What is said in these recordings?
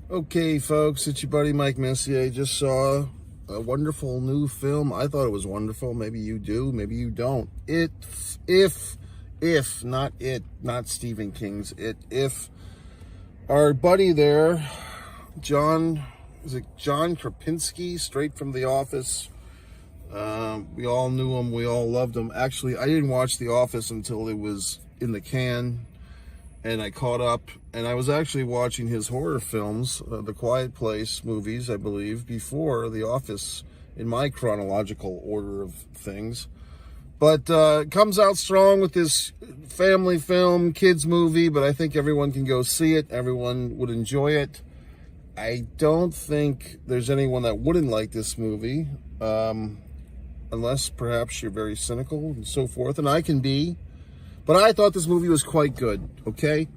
Okay, folks, it's your buddy Mike Messier. Just saw a wonderful new film. I thought it was wonderful. Maybe you do, maybe you don't. Not Stephen King's If our buddy there, John Krasinski, straight from The Office. We all knew him. We all loved him. Actually, I didn't watch The Office until it was in the can, and I caught up, and I was actually watching his horror films, the Quiet Place movies, I believe, before The Office in my chronological order of things. But comes out strong with this family film, kids movie, but I think everyone can go see it. Everyone would enjoy it. I don't think there's anyone that wouldn't like this movie, unless perhaps you're very cynical and so forth, and I can be. But I thought this movie was quite good, okay?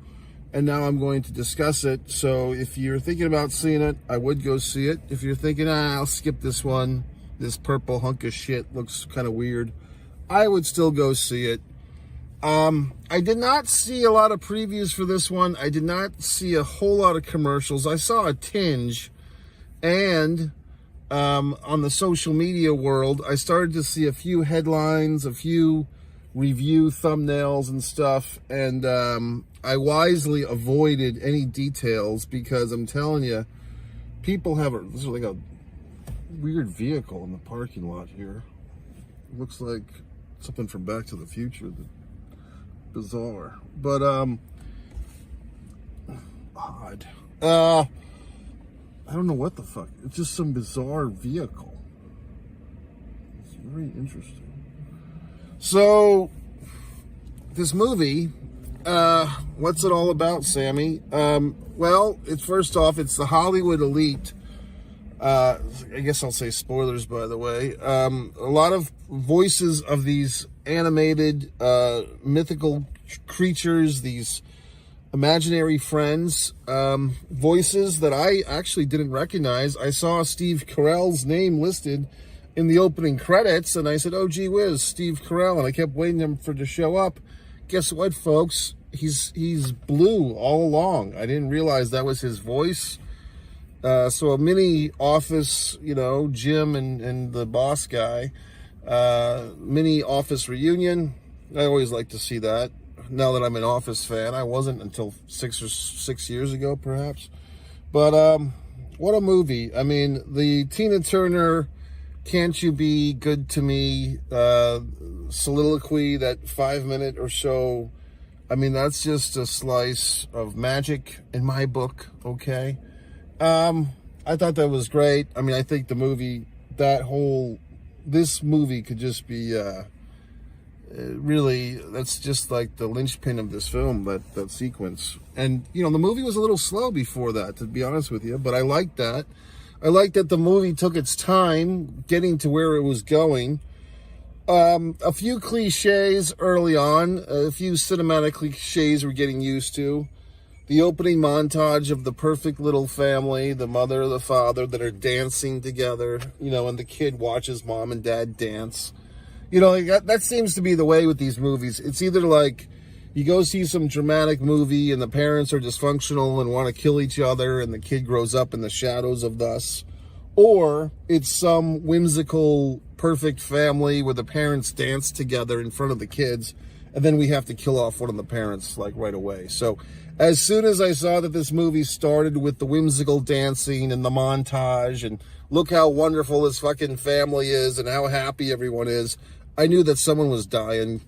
And now I'm going to discuss it. So if you're thinking about seeing it, I would go see it. If you're thinking, I'll skip this one, this purple hunk of shit looks kind of weird, I would still go see it. I did not see a lot of previews for this one. I did not see a whole lot of commercials. I saw a tinge, and on the social media world, I started to see a few headlines, a few review thumbnails and stuff, and I wisely avoided any details because I'm telling you, people have this is like a weird vehicle in the parking lot here. It looks like something from Back to the Future. Bizarre, but odd. I don't know what the fuck. It's just some bizarre vehicle. It's very interesting. So, this movie, what's it all about, Sammy? Well, first off, it's the Hollywood elite. I guess I'll say spoilers, by the way. A lot of voices of these animated, mythical creatures, these imaginary friends, voices that I actually didn't recognize. I saw Steve Carell's name listed in the opening credits, and I said, oh, gee whiz, Steve Carell, and I kept waiting for him to show up. Guess what, folks? He's blue all along. I didn't realize that was his voice. So a mini Office, Jim and the boss guy, mini Office reunion. I always like to see that. Now that I'm an Office fan, I wasn't until 6 years ago, perhaps. But what a movie! I mean, the Tina Turner "Can't You Be Good to Me" soliloquy, that 5 minute or so. I mean, that's just a slice of magic in my book. Okay. I thought that was great. I mean, I think the movie, this movie could just be, really, that's just like the linchpin of this film, that sequence. And, the movie was a little slow before that, to be honest with you, but I liked that. I liked that the movie took its time getting to where it was going. A few cliches early on, a few cinematic cliches we're getting used to. The opening montage of the perfect little family, the mother, the father, that are dancing together, and the kid watches mom and dad dance. That seems to be the way with these movies. It's either like you go see some dramatic movie and the parents are dysfunctional and want to kill each other and the kid grows up in the shadows of thus, or it's some whimsical, perfect family where the parents dance together in front of the kids, and then we have to kill off one of the parents, like, right away. So as soon as I saw that this movie started with the whimsical dancing and the montage and look how wonderful this fucking family is and how happy everyone is, I knew that someone was dying,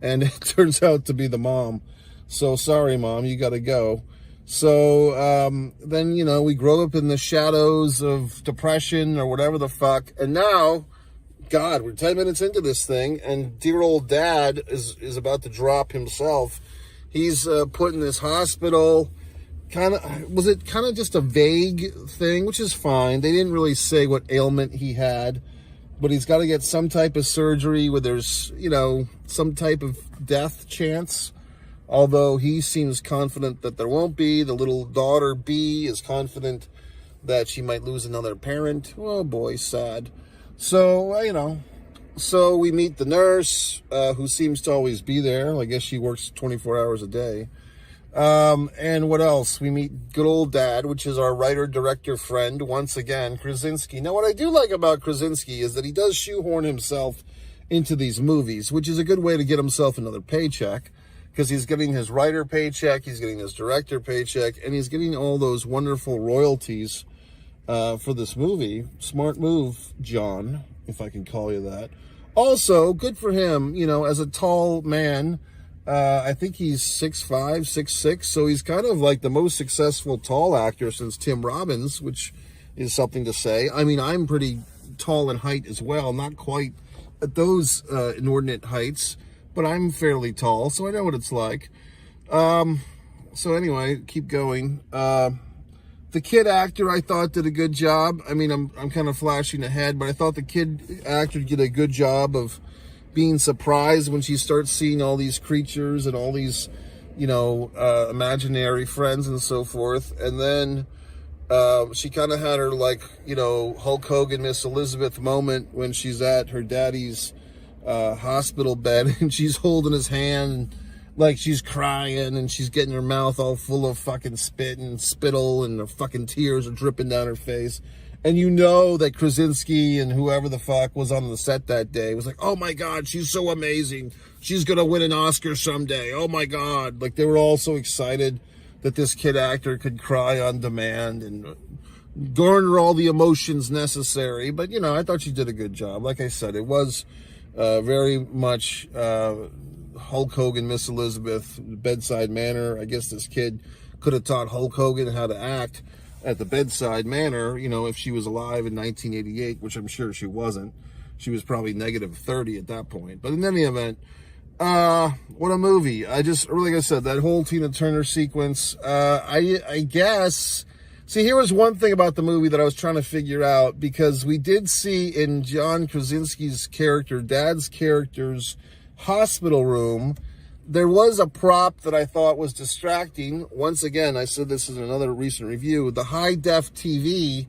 and it turns out to be the mom. So sorry, Mom, you gotta go. So then, we grow up in the shadows of depression or whatever the fuck, and now, God, we're 10 minutes into this thing, and dear old dad is about to drop himself. He's put in this hospital. Was it kind of just a vague thing, which is fine. They didn't really say what ailment he had, but he's got to get some type of surgery where there's, some type of death chance. Although he seems confident that there won't be. The little daughter, B, is confident that she might lose another parent. Oh boy, sad. So, so we meet the nurse, who seems to always be there. I guess she works 24 hours a day. And what else? We meet good old dad, which is our writer-director friend, once again, Krasinski. Now, what I do like about Krasinski is that he does shoehorn himself into these movies, which is a good way to get himself another paycheck, because he's getting his writer paycheck, he's getting his director paycheck, and he's getting all those wonderful royalties for this movie. Smart move, John, if I can call you that. Also, good for him, you know, as a tall man. I think he's 6'5", 6'6", so he's kind of like the most successful tall actor since Tim Robbins, which is something to say. I mean, I'm pretty tall in height as well, not quite at those inordinate heights, but I'm fairly tall, so I know what it's like. So anyway, keep going. The kid actor, I thought, did a good job. I mean, I'm kind of flashing ahead, but I thought the kid actor did a good job of being surprised when she starts seeing all these creatures and all these, you know, imaginary friends and so forth. And then she kind of had her, like, you know, Hulk Hogan, Miss Elizabeth moment when she's at her daddy's hospital bed and she's holding his hand and, like, she's crying and she's getting her mouth all full of fucking spit and spittle and the fucking tears are dripping down her face. And you know that Krasinski and whoever the fuck was on the set that day was like, oh my God, she's so amazing. She's going to win an Oscar someday. Oh my God. Like, they were all so excited that this kid actor could cry on demand and garner all the emotions necessary. But, you know, I thought she did a good job. Like I said, it was very much Hulk Hogan, Miss Elizabeth, bedside manner. I guess this kid could have taught Hulk Hogan how to act at the bedside manner, you know, if she was alive in 1988, which I'm sure she wasn't. She was probably negative 30 at that point. But in any event, what a movie. Like I said, that whole Tina Turner sequence, I guess, see, here was one thing about the movie that I was trying to figure out, because we did see in John Krasinski's character, Dad's character's hospital room, there was a prop that I thought was distracting. Once again, I said this in another recent review, the high-def TV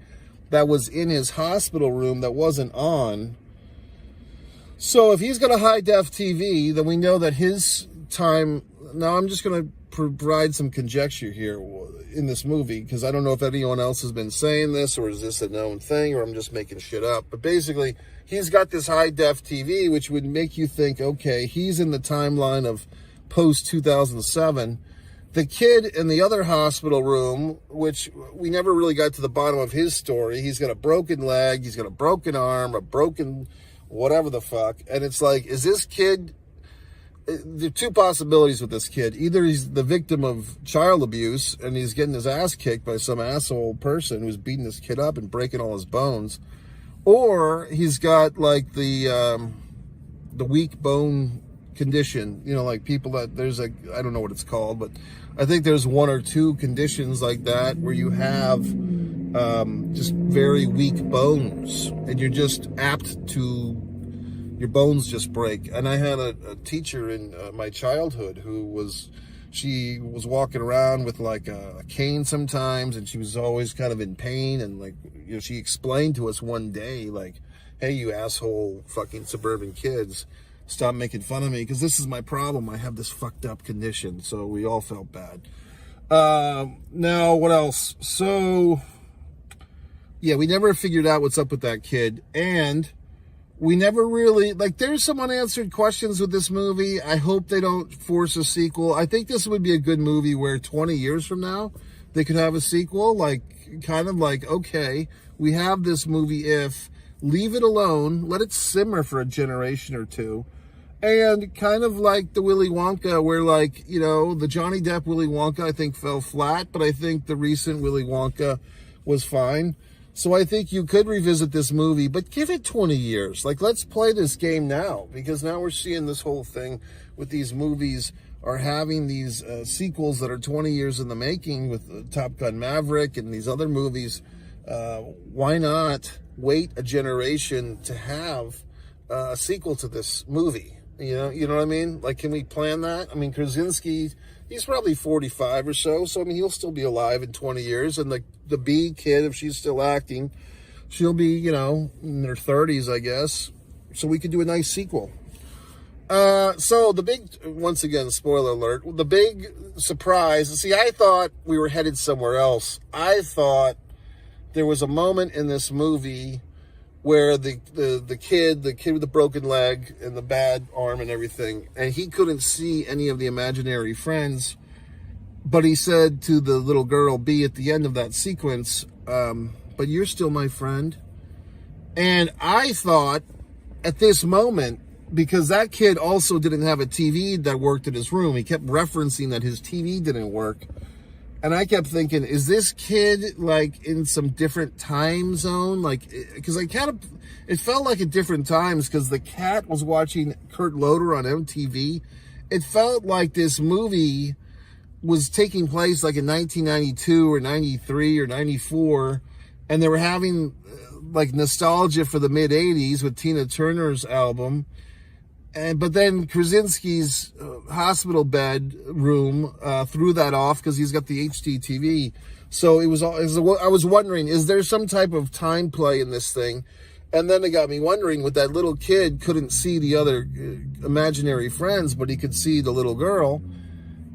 that was in his hospital room that wasn't on. So if he's got a high-def TV, then we know that his time... Now, I'm just going to provide some conjecture here in this movie, because I don't know if anyone else has been saying this, or is this a known thing, or I'm just making shit up. But basically, he's got this high-def TV, which would make you think, okay, he's in the timeline of post-2007. The kid in the other hospital room, which we never really got to the bottom of his story, he's got a broken leg, he's got a broken arm, a broken whatever the fuck, and it's like, is this kid... There are two possibilities with this kid. Either he's the victim of child abuse and he's getting his ass kicked by some asshole person who's beating this kid up and breaking all his bones, or he's got, like, the weak bone condition, you know, like people that there's a, I don't know what it's called, but I think there's one or two conditions like that where you have just very weak bones and you're just apt to, your bones just break. And I had a teacher in my childhood who she was walking around with like a cane sometimes, and she was always kind of in pain, and, like, you know, she explained to us one day, like, hey, you asshole fucking suburban kids, stop making fun of me, because this is my problem. I have this fucked up condition. So we all felt bad. Now, what else? So, yeah, we never figured out what's up with that kid. And we never really, like, there's some unanswered questions with this movie. I hope they don't force a sequel. I think this would be a good movie where 20 years from now, they could have a sequel. Like, kind of like, okay, we have this movie If, leave it alone, let it simmer for a generation or two. And kind of like the Willy Wonka, where, like, you know, the Johnny Depp Willy Wonka, I think, fell flat, but I think the recent Willy Wonka was fine. So I think you could revisit this movie, but give it 20 years. Like, let's play this game now, because now we're seeing this whole thing with these movies are having these sequels that are 20 years in the making with Top Gun Maverick and these other movies. Why not wait a generation to have a sequel to this movie? You know what I mean? Like, can we plan that? I mean, Krasinski, he's probably 45 or so. So, I mean, he'll still be alive in 20 years. And the B kid, if she's still acting, she'll be, you know, in her 30s, I guess. So we could do a nice sequel. So the big, once again, spoiler alert, the big surprise, see, I thought we were headed somewhere else. I thought there was a moment in this movie where the kid with the broken leg and the bad arm and everything, and he couldn't see any of the imaginary friends, but he said to the little girl, B, at the end of that sequence, but you're still my friend. And I thought at this moment, because that kid also didn't have a TV that worked in his room, he kept referencing that his TV didn't work. And I kept thinking, is this kid like in some different time zone? Like, because it felt like at different times because the cat was watching Kurt Loder on MTV. It felt like this movie was taking place like in 1992 or 93 or 94. And they were having like nostalgia for the mid 80s with Tina Turner's album. But then Krasinski's hospital bed room threw that off because he's got the HDTV. So I was wondering, is there some type of time play in this thing? And then it got me wondering, with that little kid couldn't see the other imaginary friends, but he could see the little girl.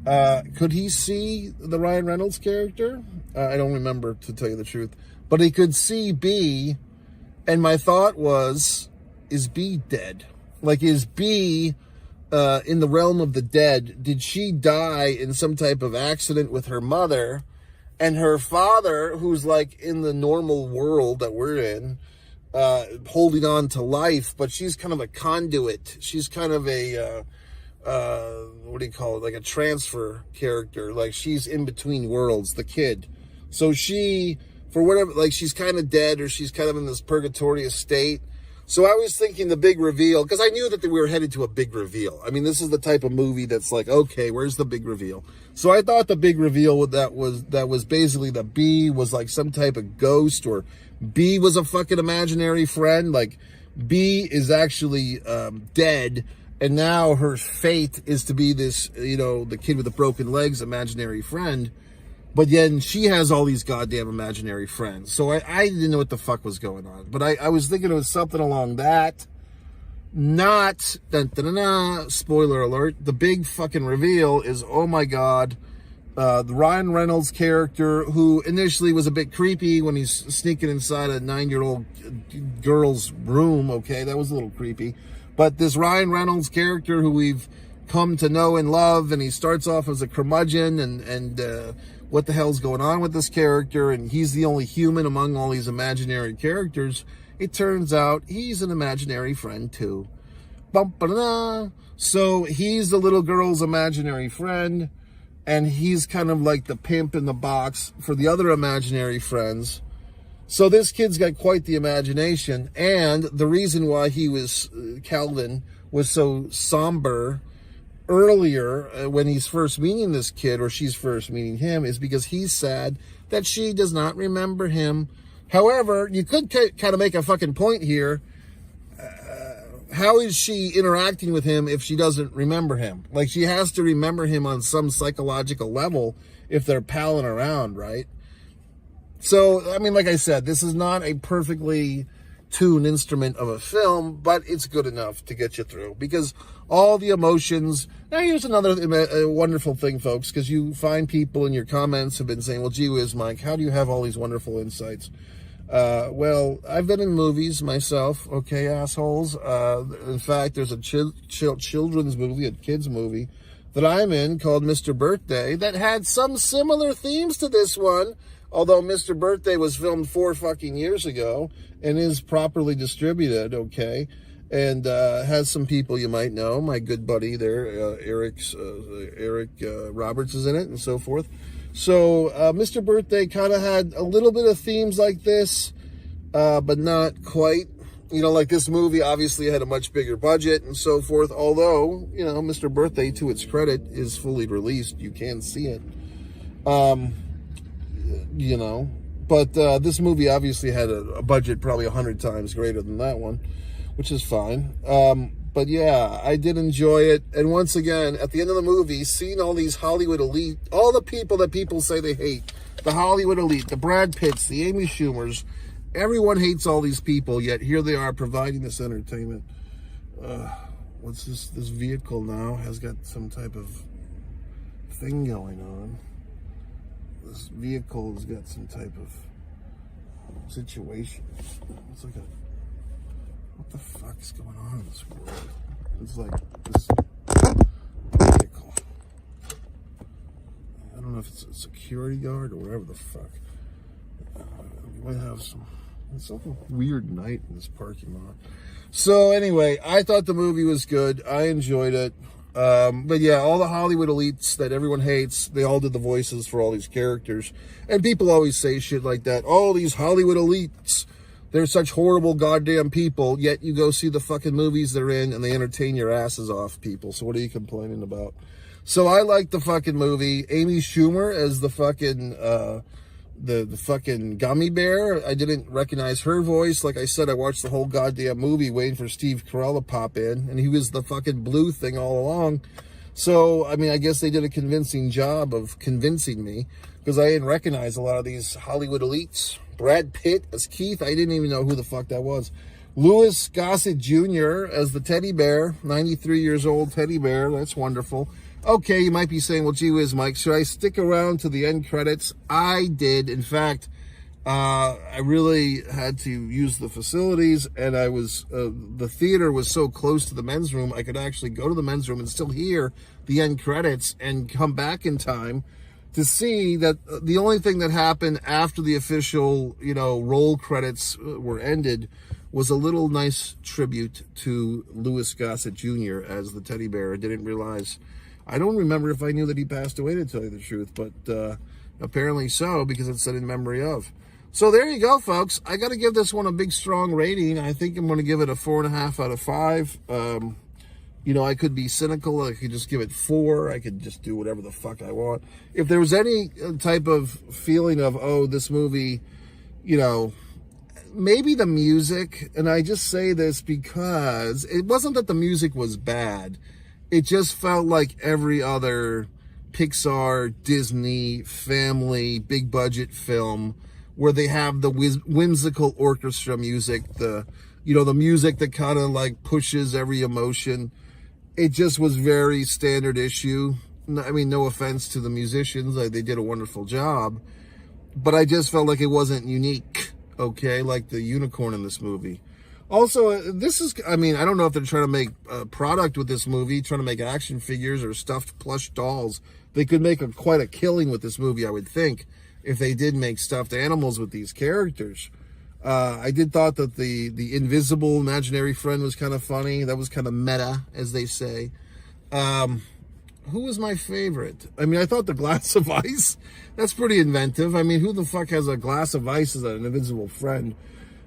Could he see the Ryan Reynolds character? I don't remember, to tell you the truth. But he could see B. And my thought was, is B dead? Like, is B in the realm of the dead? Did she die in some type of accident with her mother? And her father, who's like in the normal world that we're in, holding on to life, but she's kind of a conduit. She's kind of a, what do you call it? Like a transfer character. Like, she's in between worlds, the kid. So she, for whatever, like, she's kind of dead, or she's kind of in this purgatorial state. So I was thinking the big reveal, because I knew that we were headed to a big reveal. I mean, this is the type of movie that's like, okay, where's the big reveal? So I thought the big reveal that was basically that B was like some type of ghost, or B was a fucking imaginary friend. Like, B is actually dead, and now her fate is to be this, the kid with the broken legs imaginary friend. But then she has all these goddamn imaginary friends. So I didn't know what the fuck was going on. But I was thinking it was something along that. Not, spoiler alert, the big fucking reveal is, oh my God, the Ryan Reynolds character, who initially was a bit creepy when he's sneaking inside a 9-year-old girl's room. Okay, that was a little creepy. But this Ryan Reynolds character who we've come to know and love, and he starts off as a curmudgeon, and what the hell's going on with this character, and he's the only human among all these imaginary characters. It turns out he's an imaginary friend too. So he's the little girl's imaginary friend, and he's kind of like the pimp in the box for the other imaginary friends. So this kid's got quite the imagination, and the reason why Calvin was so somber earlier when he's first meeting this kid, or she's first meeting him, is because he's sad that she does not remember him. However, you could kind of make a fucking point here. How is she interacting with him if she doesn't remember him? Like, she has to remember him on some psychological level if they're palling around, right? So, I mean, like I said, this is not a perfectly tuned instrument of a film, but it's good enough to get you through, because all the emotions. Now, here's another wonderful thing, folks, because you find people in your comments have been saying, well, gee whiz, Mike, how do you have all these wonderful insights? Well, I've been in movies myself, okay, assholes. In fact, there's a children's movie, a kid's movie, that I'm in called Mr. Birthday that had some similar themes to this one, although Mr. Birthday was filmed 4 fucking years ago and is properly distributed, okay, and has some people you might know. My good buddy there, Eric Roberts is in it, and so forth. So Mr. Birthday kind of had a little bit of themes like this, but not quite. Like this movie obviously had a much bigger budget and so forth, although, Mr. Birthday, to its credit, is fully released. You can see it. But this movie obviously had a budget probably 100 times greater than that one, which is fine. But yeah, I did enjoy it. And once again, at the end of the movie, seeing all these Hollywood elite, all the people that people say they hate, the Hollywood elite, the Brad Pitts, the Amy Schumers, everyone hates all these people, yet here they are providing this entertainment. what's this vehicle now has got some type of thing going on. This vehicle has got some type of situation. It's like what the fuck is going on in this world? It's like this vehicle. I don't know if it's a security guard or whatever the fuck. We might have it's like a weird night in this parking lot. So anyway, I thought the movie was good. I enjoyed it. But yeah, all the Hollywood elites that everyone hates, they all did the voices for all these characters. And people always say shit like that. Oh, these Hollywood elites, they're such horrible goddamn people. Yet you go see the fucking movies they're in and they entertain your asses off, people. So what are you complaining about? So I liked the fucking movie. Amy Schumer as the fucking, the fucking gummy bear. I didn't recognize her voice. Like I said, I watched the whole goddamn movie waiting for Steve Carell to pop in, and he was the fucking blue thing all along. So, I mean, I guess they did a convincing job of convincing me, because I didn't recognize a lot of these Hollywood elites. Brad Pitt as Keith, I didn't even know who the fuck that was. Louis Gossett Jr. as the teddy bear, 93 years old teddy bear. That's wonderful. Okay, you might be saying, well, gee whiz, Mike, should I stick around to the end credits? I did. In fact, I really had to use the facilities, and I was, the theater was so close to the men's room, I could actually go to the men's room and still hear the end credits and come back in time to see that the only thing that happened after the official, roll credits were ended was a little nice tribute to Louis Gossett Jr. as the teddy bear. I didn't realize... I don't remember if I knew that he passed away, to tell you the truth, but apparently so, because it said in memory of. So there you go, folks. I got to give this one a big, strong rating. I think I'm going to give it a 4.5 out of 5. I could be cynical. I could just give it 4. I could just do whatever the fuck I want. If there was any type of feeling of, oh, this movie, maybe the music, and I just say this because it wasn't that the music was bad. It just felt like every other Pixar, Disney, family, big budget film where they have the whimsical orchestra music, the music that kind of like pushes every emotion. It just was very standard issue. I mean, no offense to the musicians. They did a wonderful job. But I just felt like it wasn't unique, okay, like the unicorn in this movie. Also, this is, I don't know if they're trying to make a product with this movie, trying to make action figures or stuffed plush dolls. They could make quite a killing with this movie, I would think, if they did make stuffed animals with these characters. I did thought that the invisible imaginary friend was kind of funny. That was kind of meta, as they say. Who was my favorite? I thought the glass of ice, that's pretty inventive. Who the fuck has a glass of ice as an invisible friend?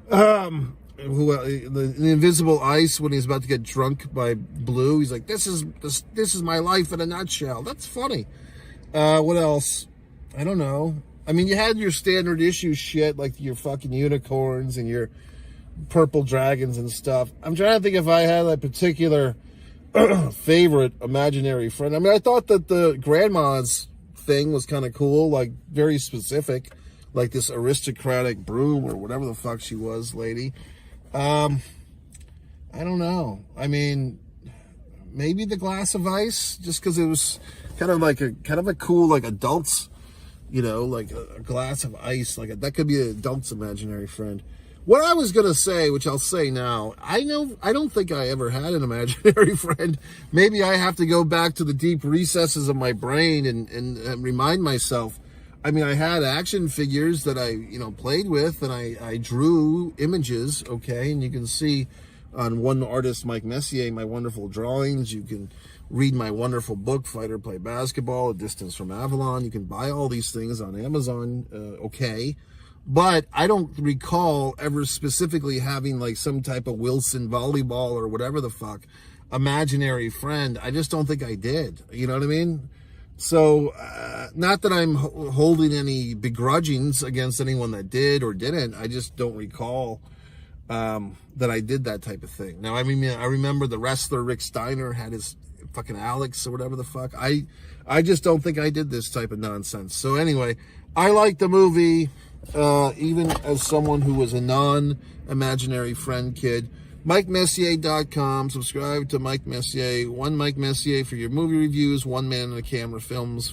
The invisible ice, when he's about to get drunk by Blue, he's like, this is my life in a nutshell. That's funny. What else? I don't know. You had your standard issue shit, like your fucking unicorns and your purple dragons and stuff. I'm trying to think if I had a particular favorite imaginary friend. I thought that the grandma's thing was kind of cool, like very specific, like this aristocratic broom or whatever the fuck she was, lady. I don't know. Maybe the glass of ice, just because it was kind of a cool, like, adults, like a glass of ice, that could be an adult's imaginary friend. What I was gonna say, which I'll say now, I don't think I ever had an imaginary friend. Maybe I have to go back to the deep recesses of my brain and remind myself. I had action figures that I, played with, and I drew images, okay? And you can see on one artist, Mike Messier, my wonderful drawings. You can read my wonderful book, Fight or Play Basketball, A Distance from Avalon. You can buy all these things on Amazon, okay? But I don't recall ever specifically having, like, some type of Wilson volleyball or whatever the fuck imaginary friend. I just don't think I did. You know what I mean? So, not that I'm holding any begrudgings against anyone that did or didn't. I just don't recall that I did that type of thing. Now, I remember the wrestler Rick Steiner had his fucking Alex or whatever the fuck. I just don't think I did this type of nonsense. So anyway, I like the movie, even as someone who was a non-imaginary friend kid. MikeMessier.com. Subscribe to Mike Messier. One Mike Messier for your movie reviews. One Man in the Camera films.